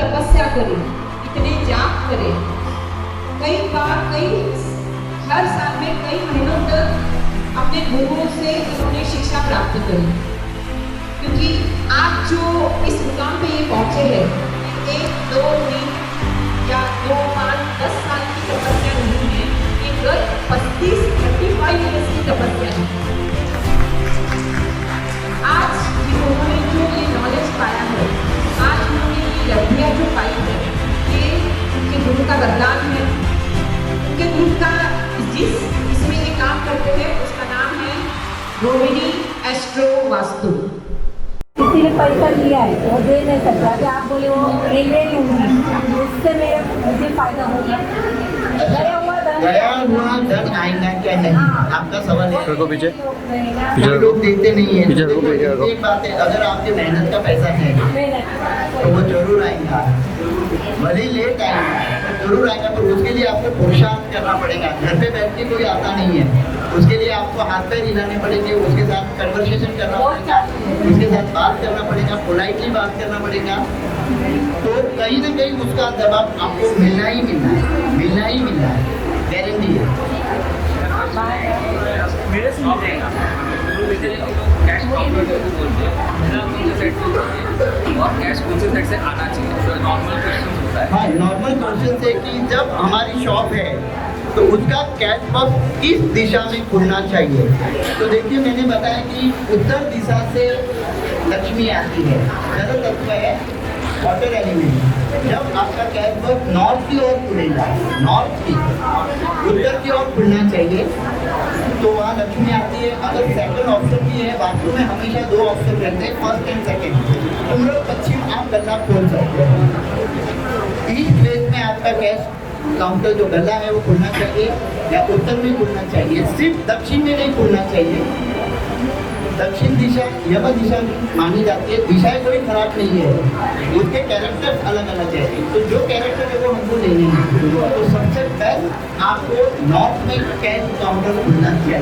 तपस्या करे, इतने जाप करे, कई हर साल में कई महीनों तक अपने गुरुओं से उन्होंने शिक्षा प्राप्त करी। क्योंकि आज जो इस मुकाम पे ये पहुंचे हैं, 1, 2 दिन या 2, 5, 10 साल की तपस्या नहीं है, ये गत 35 ईयर्स की तपस्या है। आज उन्होंने जो ये नॉलेज पाया है, आज उन्होंने ये लब्धियाँ जो पाई है, ये उनके गुरु का वरदान है। उनके गुरु का इसमें ये काम करते हैं, उसका नाम है रोहिणी एस्ट्रो वास्तु। किसी ने पैसा लिया है वो दे नहीं सकता, कि आप बोले वो रेलवे लूँगी, उससे मुझे फायदा होगा। गया हुआ धन आएगा क्या नहीं, आपका सवाल है। पीछे लोग देते नहीं है। पीछे एक बात है, अगर आपके मेहनत का पैसा है तो वो जरूर आएगा, भले लेट आएगा जरूर आएगा, पर उसके लिए आपको पुरुषार्थ करना पड़ेगा। घर पे बैठ के कोई आता नहीं है, उसके लिए आपको हाथ पैर हिलाने पड़ेंगे, उसके साथ कन्वर्सेशन करना पड़ेगा, उसके साथ बात करना पड़ेगा, पोलाइटली बात करना पड़ेगा। तो कहीं ना कहीं उसका जवाब आपको मिलना ही मिलना है, मिलना ही मिलना है, गारंटी है। मेरे से कैश काउंटर बोलते हैं और कैश क्वेश्चन सेट से आना चाहिए, जो नॉर्मल क्वेश्चन होता है। हाँ, नॉर्मल क्वेश्चन से कि जब हमारी शॉप है तो उसका कैश बॉक्स किस दिशा में खुलना चाहिए। तो देखिए, मैंने बताया कि उत्तर दिशा से लक्ष्मी आती है, जल तत्व है, वाटर एलिमेंट। जब आपका कैश बॉक्स नॉर्थ की ओर खुलेगा, नॉर्थ की, उत्तर की ओर खुलना चाहिए, तो वहाँ लक्ष्मी आती है। अगर सेकंड ऑप्शन भी है, वास्तु में हमेशा 2 ऑप्शन रहते हैं, फर्स्ट एंड सेकंड। पूर्व पश्चिम आप गला खोल सकते हैं। ईस्ट वेस्ट में आपका कैश काउंटर जो गला है वो खुलना चाहिए, या उत्तर में खुलना चाहिए, सिर्फ दक्षिण में नहीं खुलना चाहिए। दक्षिण दिशा यम दिशा मानी जाती है, दिशाएं कोई खराब नहीं है, उसके कैरेक्टर अलग अलग है, तो जो कैरेक्टर है वो हमको लेने हैं। तो सबसे बेस्ट आपको नॉर्थ में कैश काउंटर खुलना चाहिए।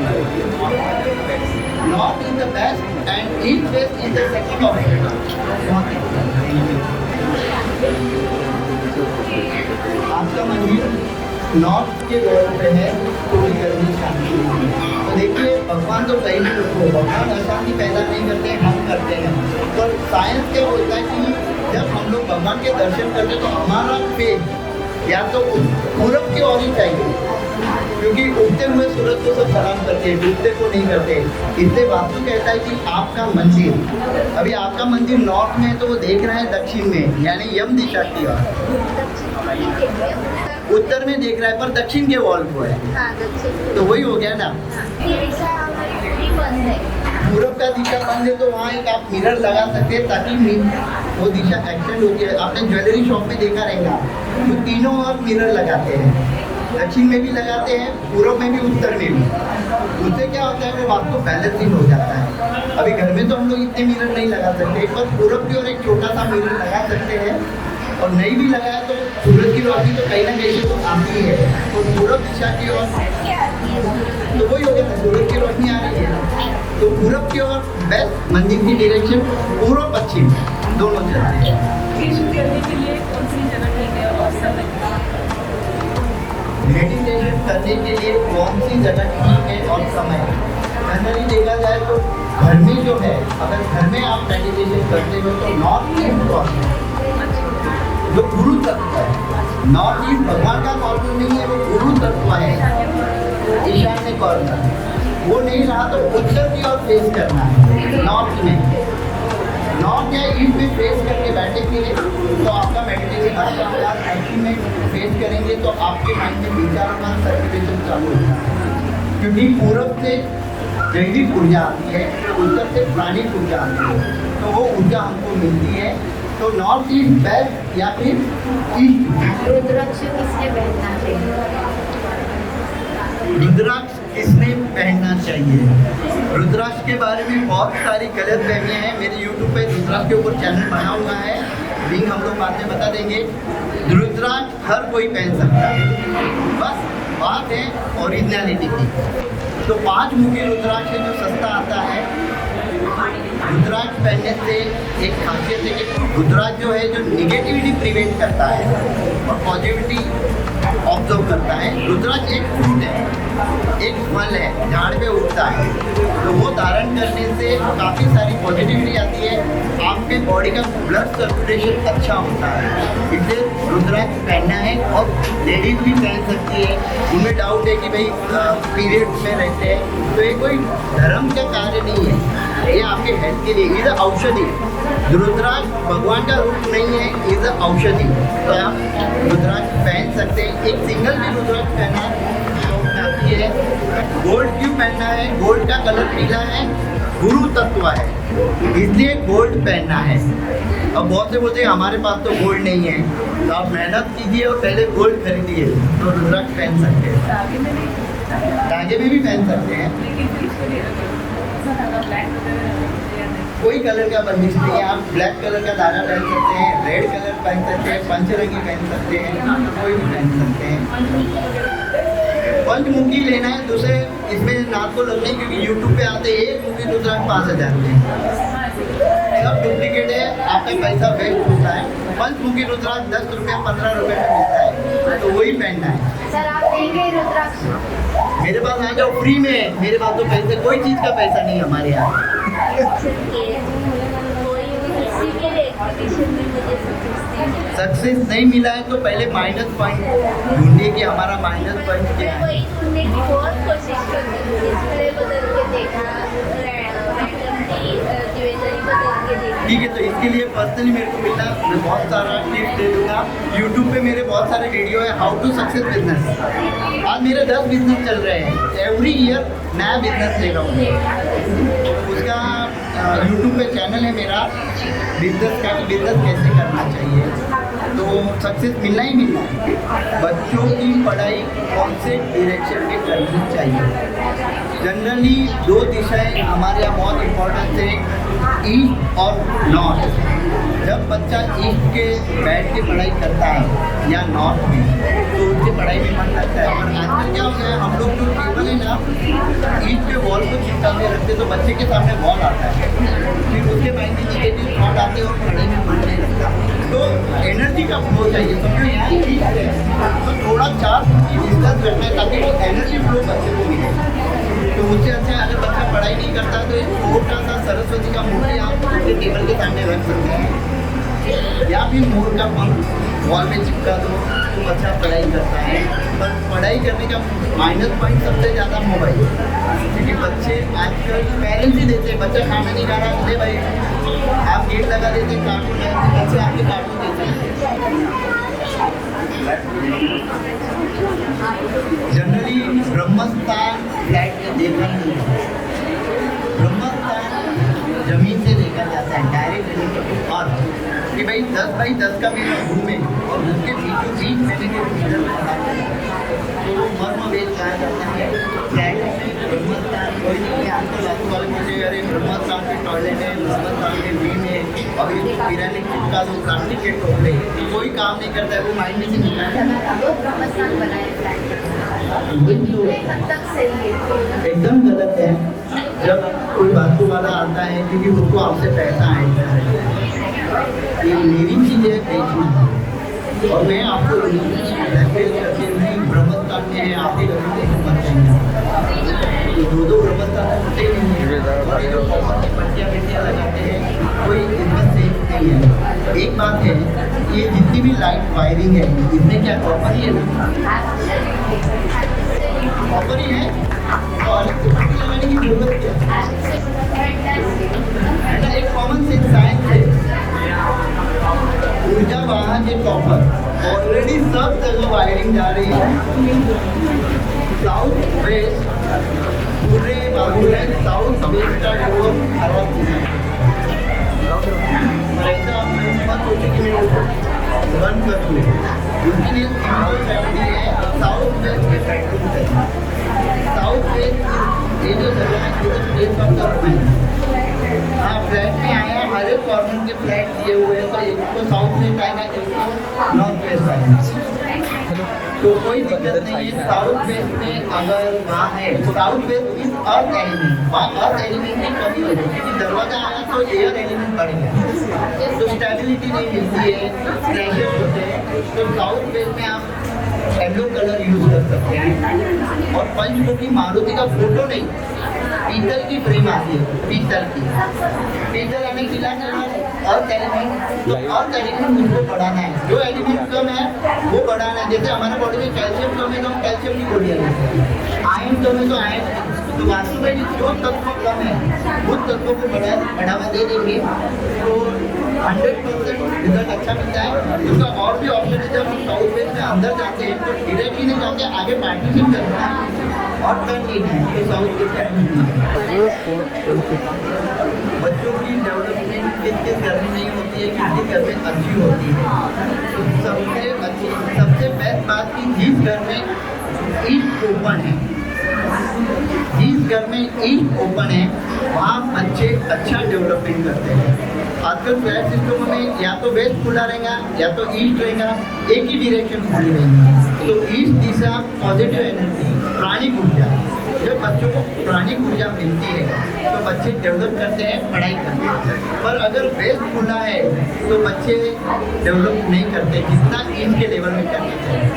North is the best and east west is the second option. आपका मंदिर नॉर्थ के वॉल पे है, कोई गर्मी शांति नहीं है। तो देखिए, भगवान तो कहीं भी रखो, भगवान अशांति पैदा नहीं करते, हम करते हैं। तो साइंस क्या बोलता है कि जब हम लोग भगवान के दर्शन करते हैं तो हमारा फेस या तो पूरब की ओर ही चाहिए, क्योंकि उगते हुए सूरज को सब सलाम करते हैं, डूबते को नहीं करते। इसलिए वास्तु कहता है कि आपका मंदिर, अभी आपका मंदिर नॉर्थ में है तो वो देख रहा है दक्षिण में, यानी यम दिशा की ओर। उत्तर में देख रहा है पर दक्षिण के वॉल को है, तो वही हो गया ना। पूरब का दिशा बंद है तो वहाँ एक आप मिरर लगा सकते हैं, ताकि वो दिशा एक्सटेंड होती है। आपने ज्वेलरी शॉप में देखा रहेगा, तो तीनों ओर मिरर लगाते हैं, दक्षिण में भी लगाते हैं, पूर्व में भी, उत्तर में भी। उससे क्या होता है, वो वास्तु बैलेंसिंग हो जाता है। अभी घर में तो हम लोग इतने मिरर नहीं लगा सकते, पर पूरब की ओर एक छोटा सा मिरर लगा सकते हैं। और नहीं भी लगाया तो सूरज की रोशनी तो कहीं ना कहीं से तो आती है, तो पूरब दिशा की ओर, तो वही हो गया ना, सूरज की रोशनी आ रही है, तो पूरब की ओर बेस्ट मंदिर की डायरेक्शन पूर्व पश्चिम दोनों चलते हैं। मेडिटेशन करने के लिए कौन सी जगह ठीक है और समय? जनरली देखा जाए तो घर में जो है, अगर घर में आप मेडिटेशन करते हो तो नॉर्थ ईस्ट कॉर्नर जो गुरु तत्व है, नॉर्थ ईस्ट भगवान का कॉर्नर नहीं है, वो गुरु तत्व है, ईशान्य कॉर्नर, वो नहीं रहा तो उत्तर की ओर फेस करना है। नॉर्थ में, नॉर्थ या ईस्ट में फेस करके बैठेंगे तो आपका मेडिटेशन अच्छा होगा। एक्चुअली में फेस करेंगे तो आपके माइंड में विचारों का सर्कुलेशन चालू होता है, क्योंकि पूरब से जैविक ऊर्जा आती है, उत्तर से प्राणिक ऊर्जा आती है, तो वो ऊर्जा हमको मिलती है। तो नॉर्थ ईस्ट बेस्ट या फिर ईस्ट। रुद्राक्ष किसने पहनना चाहिए? रुद्राक्ष किसने पहनना चाहिए? रुद्राक्ष के बारे में बहुत सारी गलत फहमियाँ हैं। मेरे YouTube पे रुद्राक्ष के ऊपर चैनल बना हुआ है, लिंक हम लोग बाद में बता देंगे। रुद्राक्ष हर कोई पहन सकता है, बस बात है ओरिजिनलिटी की। तो 5 मुखी रुद्राक्ष जो सस्ता आता है, रुद्राक्ष पहनने से एक खासियत है कि रुद्राक्ष जो है जो निगेटिविटी प्रिवेंट करता है और पॉजिटिविटी ऑब्जर्व करता है। रुद्राक्ष एक फ्रूट है, एक फल है, झाड़ पे उगता है, तो वो धारण करने से काफ़ी सारी पॉजिटिविटी आती है, आपके बॉडी का ब्लड सर्कुलेशन अच्छा होता है। इसलिए रुद्राक्ष पहनना है और लेडीज भी पहन सकती है। उनमें डाउट है कि भाई पीरियड्स में रहते हैं, तो ये कोई धर्म का कार्य नहीं है, ये आपके हेल्थ के लिए इज औषधि। रुद्राक्ष भगवान का रूप नहीं है, इज औषधि। तो आप रुद्राक्ष पहन सकते हैं। एक सिंगल भी रुद्राक्ष पहना है। गोल्ड क्यों पहनना है? गोल्ड का कलर पीला है, गुरु तत्व है, इसलिए गोल्ड पहनना है। अब बहुत से बोलते हैं हमारे पास तो गोल्ड नहीं है, तो आप मेहनत कीजिए और पहले गोल्ड खरीदिए तो रुद्राक्ष पहन सकते हैं। धागे में भी पहन सकते हैं, कोई कलर का बंदिश नहीं है। आप ब्लैक कलर का धागा पहन सकते हैं, रेड कलर पहन सकते हैं, पंचरंगी पहन सकते हैं, कोई भी पहन सकते हैं। पंचमुखी लेना है तो उसे इसमें नाक को लगने, क्योंकि यूट्यूब पे आते एक मुखी रुद्राक्ष 5,000 में, सब डुप्लीकेट है, आपका पैसा वेस्ट होता है। पंचमुखी रुद्राक्ष 10 रुपया 15 रुपये में मिलता है, तो वही पहनना है। सर आप देंगे रुद्राक्ष? मेरे पास आ जाओ, फ्री में। मेरे पास तो पैसे, कोई चीज़ का पैसा नहीं हमारे यहाँ। सक्सेस नहीं मिला है तो पहले माइनस पॉइंट ढूंढिए कि हमारा माइनस पॉइंट क्या है। वही ढूंढने की बहुत कोशिश करती हूँ, डिस्प्ले बदल के देखा, रैंडमली ज्वेलरी बदल के देखा। ठीक है, तो इसके लिए पर्सनली मेरे को मिलना, मैं बहुत सारा टिप्स दे दूँगा। यूट्यूब पे मेरे बहुत सारे वीडियो है, हाउ टू सक्सेस बिजनेस। आज मेरे 10 बिजनेस चल रहे हैं, एवरी ईयर नया बिजनेस ले रहा हूँ। उसका यूट्यूब पे चैनल है मेरा, बिजनेस का, बिजनेस कैसे करना चाहिए। तो सक्सेस मिलना ही मिलना है। बच्चों की पढ़ाई कौन से डायरेक्शन में करनी चाहिए? जनरली 2 दिशाएं हमारे यहाँ बहुत इम्पोर्टेंट है, ईस्ट और नॉर्थ। जब बच्चा ईस्ट के बैठ के पढ़ाई करता है या नॉर्थ में, तो उनकी पढ़ाई में मन लगता है। और आजकल क्या हो गया है, हम लोग जो टेबल है ना, ईस्ट के वॉल को चिपका के रखते, तो बच्चे के सामने वॉल आता है, फिर उसके माइंड में निगेटिव थॉट आते हैं और पढ़ाई में मन नहीं लगता। तो एनर्जी का फ्लो चाहिए, समझो यहाँ ईस्ट है तो थोड़ा 4 फुट डिस्टेंस रखना है, ताकि वो एनर्जी फ्लो बच्चे को मिले। तो उससे अच्छा अगर बच्चा पढ़ाई नहीं करता तो एक छोटा सा सरस्वती का मूर्ति आप उसके टेबल के सामने रख सकते हैं, या फिर मोर का पंख वॉल में चिपका दो, तो बच्चा पढ़ाई करता है। पर पढ़ाई करने का माइनस पॉइंट सबसे ज़्यादा मोबाइल, क्योंकि बच्चे आजकल पेरेंट्स ही देते हैं, बच्चा खाना नहीं खा रहा, ले भाई आप गेट लगा देते, कार्टून है, बच्चे आपके कार्टून देते हैं। जनरली ब्रह्मस्थान फ्लैट में देखा नहीं, ब्रह्मस्थान जमीन से देखा जाता है डायरेक्ट। और कि भाई 10 बाई 10 का मेरा रूम है और उसके बीचों बीच मैंने जो मीटर लगा तो मर्म वेद कहा जाता है फ्लैट में ब्रह्मस्थान। कोई नहीं है, आजकल बाजू वाले मुझे अरे ब्रह्मस्थान के टॉयलेट है, ब्रह्मस्थान के बीम है, और ये पिराने चिपका दो प्लास्टिक के टोकरे, कोई काम नहीं करता है, वो माइंड में से ब्रह्मस्थान बनाए फ्लैट एकदम गलत है। जब कोई वास्तु वाला आता है, क्योंकि उसको आपसे पैसा आएगा, ये मेरी चीज़ है बेचना, और मैं आपको ब्रह्मस्थान में है, आप ही दो ब्रह्मस्थान होते नहीं है, और ये जो पट्टियाँ लगाते हैं, कोई इसमें सेफ नहीं है। एक बात है, ये जितनी भी लाइट वायरिंग है, इसमें क्या कॉपर ही है ना, कॉपर ही है, तो अलग से पट्टी लगाने की जरूरत क्या है? एक कॉमन सेंस साइंस है, ऊर्जा वाहन के कॉपर ऑलरेडी सब जगह वायरिंग जा रही है। साउथ वेस्ट पूरे बाबू में साउथ वेस्ट का डोर खराब हो गया, ऐसा आप मत सोचिए कि मैं बंद कर दूँ। उसके लिए सिंपल फैमिली है, साउथ वेस्ट के बेडरूम है। साउथ वेस्ट ये जो जगह है, ये तो प्लेस ऑफ द हाँ फ्लैट में आया, हर एक कॉर्नर के फ्लैट दिए हुए हैं, तो एक को साउथ वेस्ट आएगा, एक को नॉर्थ वेस्ट आएगा। तो कोई दिक्कत नहीं है। साउथ वेस्ट में अगर वहाँ है, south west is earth element, वहाँ अर्थ एलिमेंट की कमी हो जाती है, क्योंकि दरवाजा आया तो एयर एलिमेंट बढ़ गया, तो स्टेबिलिटी नहीं मिलती है, क्रैशेस होते हैं। तो साउथ वेस्ट में आप येलो कलर यूज कर सकते हैं। और पंचमुखी मारुति का फोटो नहीं, पीतल की फ्रेम आती है, पीतल की। पीतल हमें खिला अर्थ एलिमेंट, तो अर्थ एलिमेंट मुझको बढ़ाना है, जो एलिमेंट कम है वो बढ़ाना है। जैसे हमारे बॉडी में कैल्शियम कम है तो हम कैल्शियम की गोलियां लेते हैं, आयरन कम है तो आयरन। तो वास्तव में जो तत्व कम है उस तत्वों को बढ़ावा दे देंगे तो 100% रिजल्ट अच्छा मिलता है। उसका और भी ऑप्शन है, जब हम साउथ वेस्ट में अंदर जाते हैं तो डायरेक्टली नहीं जाके आगे पार्टीशन करना है और टर्न लेना है, तो साउथ वेस्ट बच्चों की डेवलपमेंट किस घर में नहीं होती है, किस घर में अच्छी होती है। सबसे बेस्ट बात की जिस घर में ईस्ट ओपन है, जिस घर में ईस्ट ओपन है वहाँ बच्चे अच्छा डेवलपमेंट करते हैं। आजकल फ्लैट सिस्टम में या तो वेस्ट खुला रहेगा या तो ईस्ट रहेगा, एक ही डायरेक्शन खुली रहेगी। तो ईस्ट दिशा पॉजिटिव एनर्जी, प्राणिक ऊर्जा, जब बच्चों को प्राणिक ऊर्जा मिलती है तो बच्चे डेवलप करते हैं, पढ़ाई करते हैं। पर अगर वेस्ट खुला है तो बच्चे डेवलप नहीं करते जितना ईस्ट के लेवल में करना चाहिए।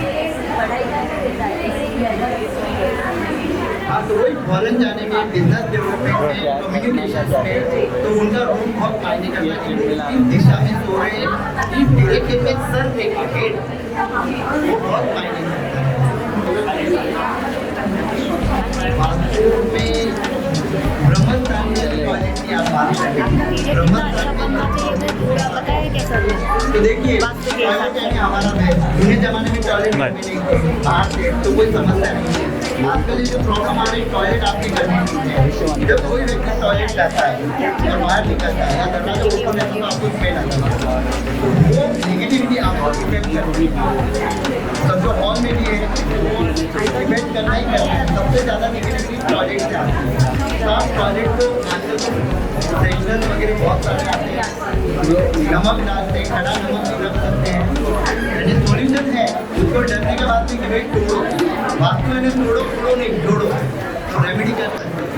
हाँ, तो वही फॉरेन जाने में, बिजनेस डेवलपमेंट में, कम्युनिकेशन में, तो उनका रोल बहुत मायने करता है। इस दिशा में सो रहे हैं, इस डायरेक्शन में सर देखा हेड, वो बहुत मायने करता है। वास्तु में ब्रह्मस्थान टॉयलेट की आप बात करें, ब्रह्मस्थान तो देखिए टॉयलेट है हमारा है, पुराने जमाने में टॉयलेट नहीं थे, बाहर से तो कोई समस्या नहीं है। आजकल ये जो प्रॉब्लम आ रही है, टॉयलेट आपके घर में नहीं है। जब कोई व्यक्ति टॉयलेट जाता है और बाहर निकलता है या दरवाजा ओपन है तो आपको स्मेल आता है, वो नेगेटिविटी आपको इफेक्ट करती है। सब जो हॉल में भी है वो इफेक्ट करना ही करना है। सबसे ज़्यादा नेगेटिविटी टॉयलेट से आती है। साफ टॉयलेट को आजकल फ्रेशनर वगैरह बहुत सारे आते हैं, नमक डालते हैं, खड़ा नमक भी रख सकते हैं, यानी सॉल्यूशन है। उसको डरने के बाद भी कि भाई तोड़ो, वास्तव में तोड़ो नहीं जोड़ो, तो रेमेडी कर सकते हैं।